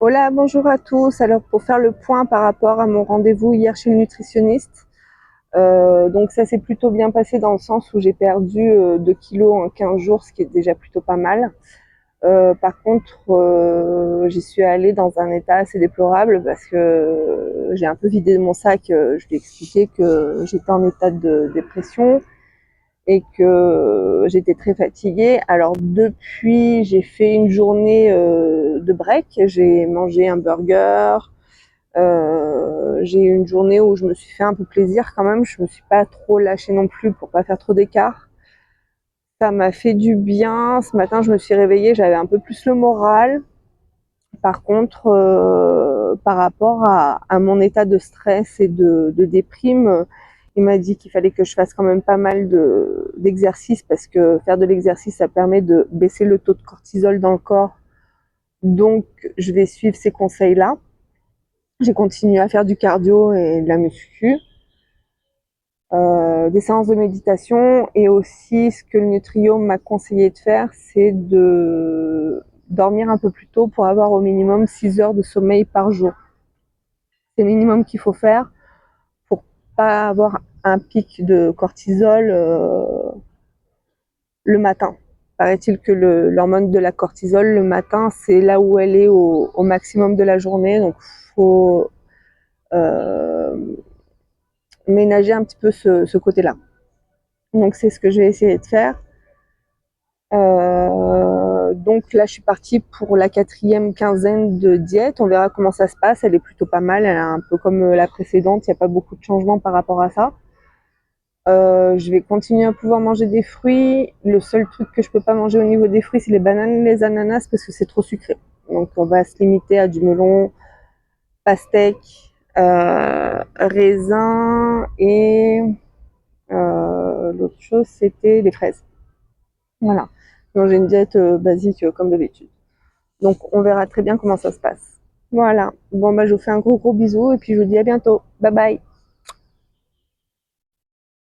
Hola, bonjour à tous. Alors pour faire le point par rapport à mon rendez-vous hier chez le nutritionniste, donc ça s'est plutôt bien passé dans le sens où j'ai perdu 2 kilos en 15 jours, ce qui est déjà plutôt pas mal. Par contre, j'y suis allée dans un état assez déplorable parce que j'ai un peu vidé mon sac. Je lui ai expliqué que j'étais en état de dépression et que j'étais très fatiguée. Alors depuis, j'ai fait une journée de break. J'ai mangé un burger. J'ai eu une journée où je me suis fait un peu plaisir quand même. Je me suis pas trop lâchée non plus pour pas faire trop d'écart. Ça m'a fait du bien. Ce matin, je me suis réveillée, j'avais un peu plus le moral. Par contre, par rapport à mon état de stress et de déprime, il m'a dit qu'il fallait que je fasse quand même pas mal d'exercices parce que faire de l'exercice, ça permet de baisser le taux de cortisol dans le corps. Donc, je vais suivre ces conseils-là. J'ai continué à faire du cardio et de la muscu, des séances de méditation, et aussi ce que le Nutrio m'a conseillé de faire, c'est de dormir un peu plus tôt pour avoir au minimum 6 heures de sommeil par jour. C'est le minimum qu'il faut faire pour pas avoir un pic de cortisol le matin. Paraît-il que l'hormone de la cortisol le matin, c'est là où elle est au maximum de la journée, donc faut euh, ménager un petit peu ce côté-là. Donc c'est ce que je vais essayer de faire. Donc là, je suis partie pour la 4e quinzaine de diète. On verra comment ça se passe. Elle est plutôt pas mal. Elle est un peu comme la précédente. Il n'y a pas beaucoup de changements par rapport à ça. Je vais continuer à pouvoir manger des fruits. Le seul truc que je peux pas manger au niveau des fruits, c'est les bananes et les ananas parce que c'est trop sucré. Donc on va se limiter à du melon, pastèque, raisin et l'autre chose, c'était les fraises. Voilà. Donc j'ai une diète basique comme d'habitude. Donc on verra très bien comment ça se passe. Voilà. Bon bah je vous fais un gros bisou et puis je vous dis à bientôt. Bye bye.